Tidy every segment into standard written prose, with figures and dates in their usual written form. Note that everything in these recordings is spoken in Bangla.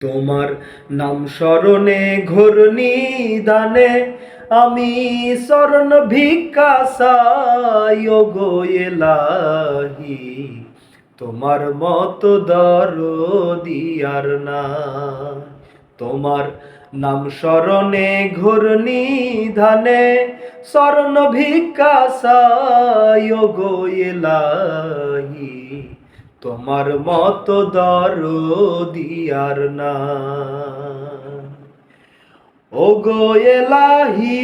তোমার নাম স্মরণে ঘোর নিদানে আমি শরণ ভিক্ষা চাই ওগো এলাহি। তোমার মতো দরদি আর নাই। তোমার নাম স্মরণে ঘোর নিধানে শরণ ভিক্ষা চাই ওগো এলাহি। তোমার মতো দরদি আর নাই। ওগো এলাহি,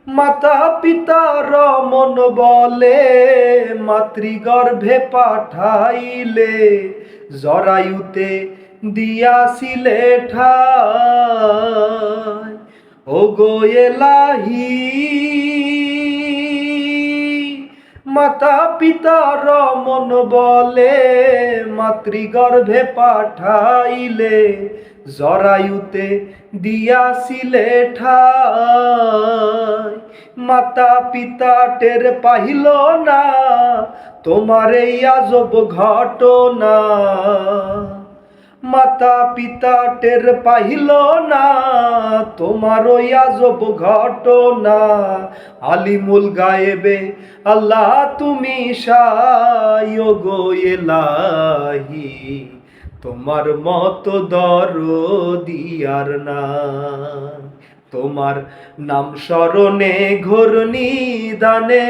মাতা পিতার মন বলে মাতৃগর্ভে পাঠাইলে জরায়ুতে দিয়াছিলে ঠাই। ওগো এলাহি, মাতা পিতার মন বলে মাতৃগর্ভে পাঠাইলে জরায়ুতে দিয়াছিলে ঠাই। মাতা পিতা টের পাইল না তোমার এই আজব ঘটনা। মাতা পিতা টের পাইল না তোমার ওই আজব ঘটনা। আলিমুল গায়েবে আল্লাহ তুমি শায় ওগো এলাহি। তোমার মতো দরদি আর নাই। তোমার নাম স্মরণে ঘোর নিদানে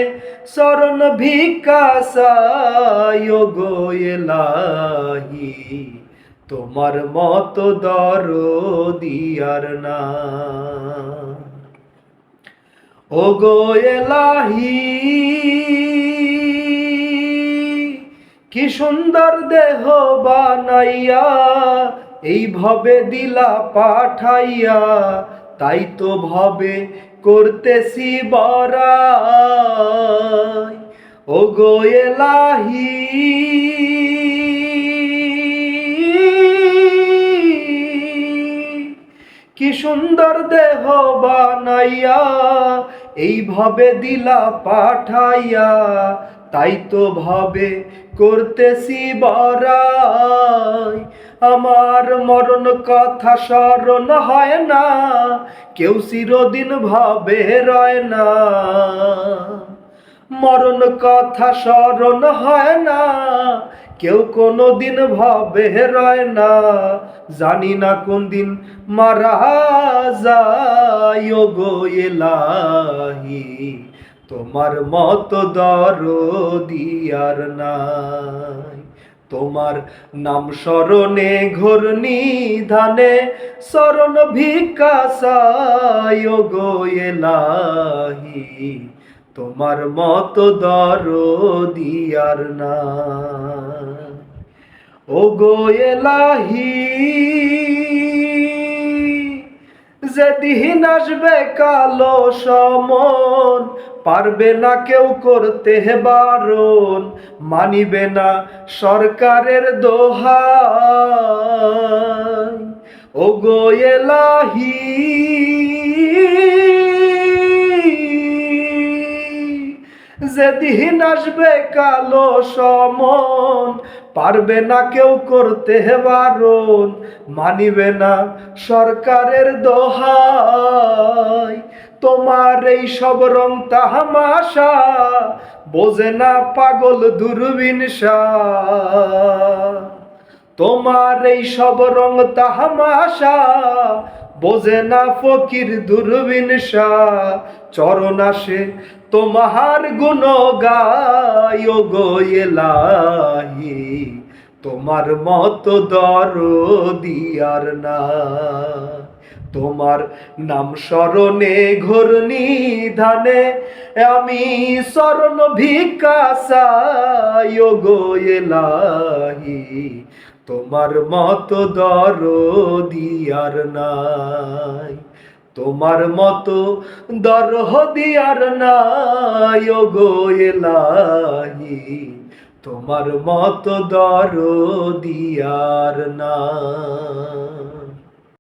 শরণ ভিক্ষা চাই ওগো এলাহি। তোমার মতো দরদি আর নাই। ওগো এলাহি, কি সুন্দর দেহ বানাইয়া এই ভবে দিলা পাঠাইয়া। তাই তো ভবে করতেছি বড়াই। ওগো এলাহি, কি সুন্দর দেহ বানাইয়া এই ভবে দিলা পাঠাইয়া। তাই তো ভবে করতেছি বড়াই। আমার মরণ কথা স্মরণ হয় না, কেউ চিরদিন ভবে রয় না। মরণ কথা স্মরণ হয় না, কেউ কোনো দিন ভবে রয় না। জানি না কোন দিন মারা যায় ওগো এলাহি। তোমার মতো দরদি আর নাই। তোমার নাম স্মরণে ঘোর নিধানে শরণ ভিক্ষা চাই ওগো এলাহি। তোমার মতো দরদি আর নাই। ওগো এলাহি, যেদিন আসবে কালো সমন পারবে না কেউ করতে বারণ। মানিবে না সরকারের দোহাই। ওগো এলাহি, যেদিন আসবে কালো সমন পারবে না কেউ করতে বারণ। মানিবে না সরকারের দোহাই। তোমার এই সব রং তামাশা বোঝে না পাগল দূরবীন শাহ। তোমার এই সব রং তামাশা বোঝে না ফকির দূরবীন শাহ। চরণ আসে তোমার গুণ গাই ওগো এলাহি। তোমার মতো দরদি আর নাই। তোমার নাম স্মরণে ঘোর নিধানে আমি শরণ ভিক্ষা চাই ওগো এলাহি। তোমার মতো দরদি আর নাই। তোমার মতো দরদি আর নাই ওগো এলাহি। তোমার মতো দরদি আর নাই।